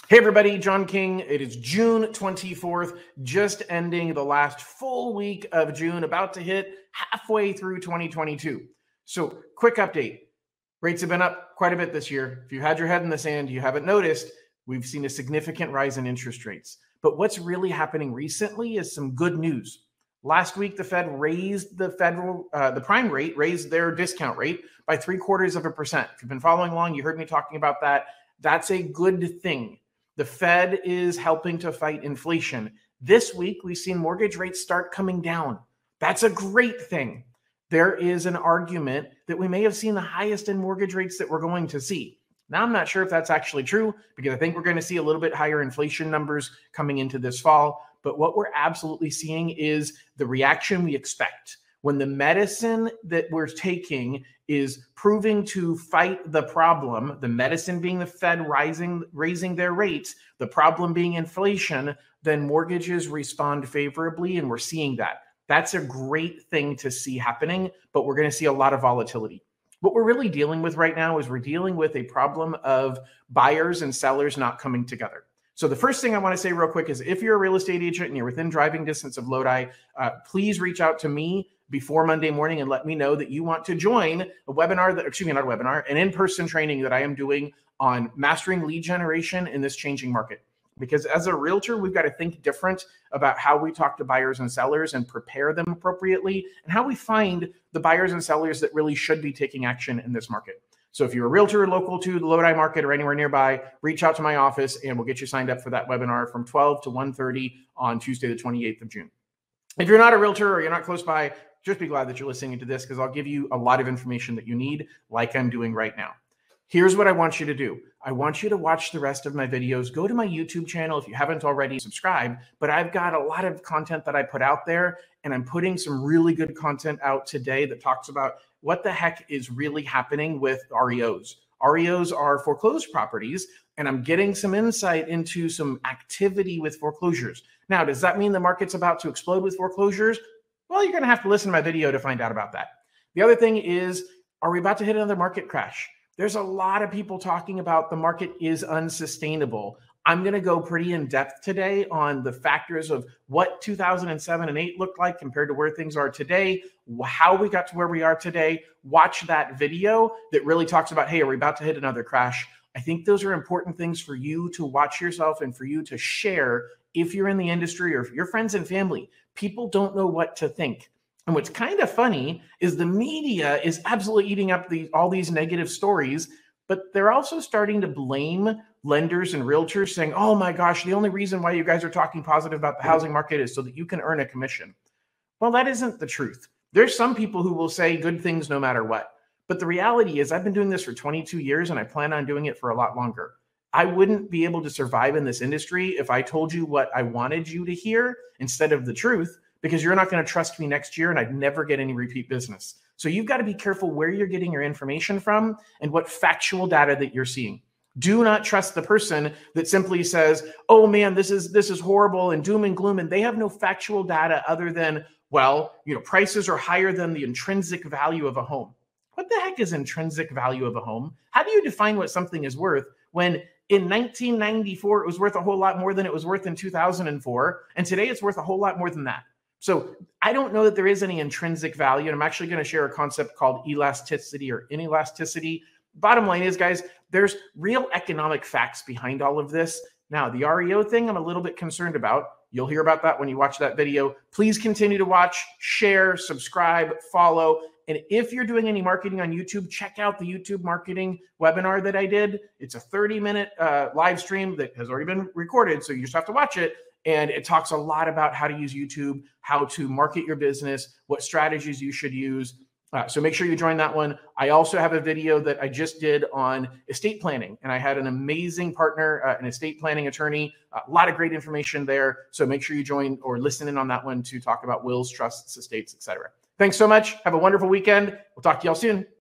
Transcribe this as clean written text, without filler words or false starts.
Hey everybody, John King. It is June 24th, just ending the last full week of June, about to hit halfway through 2022. So quick update. Rates have been up quite a bit this year. If you had your head in the sand, you haven't noticed, we've seen a significant rise in interest rates. But what's really happening recently is some good news. Last week, the Fed raised the prime rate, raised their discount rate by 0.75%. If you've been following along, you heard me talking about that. That's a good thing. The Fed is helping to fight inflation. This week, we've seen mortgage rates start coming down. That's a great thing. There is an argument that we may have seen the highest in mortgage rates that we're going to see. Now, I'm not sure if that's actually true because I think we're going to see a little bit higher inflation numbers coming into this fall. But what we're absolutely seeing is the reaction we expect. When the medicine that we're taking is proving to fight the problem, the medicine being the Fed raising their rates, the problem being inflation, then mortgages respond favorably, and we're seeing that. That's a great thing to see happening, but we're going to see a lot of volatility. What we're really dealing with right now is we're dealing with a problem of buyers and sellers not coming together. So the first thing I want to say real quick is if you're a real estate agent and you're within driving distance of Lodi, please reach out to me before Monday morning and let me know that you want to join a webinar, an in-person training that I am doing on mastering lead generation in this changing market. Because as a realtor, we've got to think different about how we talk to buyers and sellers and prepare them appropriately, and how we find the buyers and sellers that really should be taking action in this market. So if you're a realtor local to the Lodi market or anywhere nearby, reach out to my office and we'll get you signed up for that webinar from 12 to 1:30 on Tuesday, the 28th of June. If you're not a realtor or you're not close by, just be glad that you're listening to this because I'll give you a lot of information that you need, like I'm doing right now. Here's what I want you to do. I want you to watch the rest of my videos. Go to my YouTube channel if you haven't already, subscribe. But I've got a lot of content that I put out there, and I'm putting some really good content out today that talks about what the heck is really happening with REOs. REOs are foreclosed properties, and I'm getting some insight into some activity with foreclosures. Now, does that mean the market's about to explode with foreclosures? Well, you're going to have to listen to my video to find out about that. The other thing is, are we about to hit another market crash? There's a lot of people talking about the market is unsustainable. I'm going to go pretty in depth today on the factors of what 2007 and 8 looked like compared to where things are today, how we got to where we are today. Watch that video that really talks about, hey, are we about to hit another crash? I think those are important things for you to watch yourself and for you to share if you're in the industry or if your friends and family. People don't know what to think. And what's kind of funny is the media is absolutely eating up all these negative stories, but they're also starting to blame lenders and realtors saying, oh my gosh, the only reason why you guys are talking positive about the housing market is so that you can earn a commission. Well, that isn't the truth. There's some people who will say good things no matter what. But the reality is I've been doing this for 22 years and I plan on doing it for a lot longer. I wouldn't be able to survive in this industry if I told you what I wanted you to hear instead of the truth, because you're not going to trust me next year and I'd never get any repeat business. So you've got to be careful where you're getting your information from and what factual data that you're seeing. Do not trust the person that simply says, oh man, this is horrible and doom and gloom, and they have no factual data other than, well, prices are higher than the intrinsic value of a home. What the heck is intrinsic value of a home? How do you define what something is worth when in 1994 it was worth a whole lot more than it was worth in 2004, and today it's worth a whole lot more than that? So I don't know that there is any intrinsic value, and I'm actually going to share a concept called elasticity or inelasticity. Bottom line is, guys, there's real economic facts behind all of this. Now, the REO thing, I'm a little bit concerned about. You'll hear about that when you watch that video. Please continue to watch, share, subscribe, follow. And if you're doing any marketing on YouTube, check out the YouTube marketing webinar that I did. It's a 30-minute live stream that has already been recorded, so you just have to watch it. And it talks a lot about how to use YouTube, how to market your business, what strategies you should use. So make sure you join that one. I also have a video that I just did on estate planning, and I had an amazing partner, an estate planning attorney, a lot of great information there. So make sure you join or listen in on that one to talk about wills, trusts, estates, etc. Thanks so much. Have a wonderful weekend. We'll talk to y'all soon.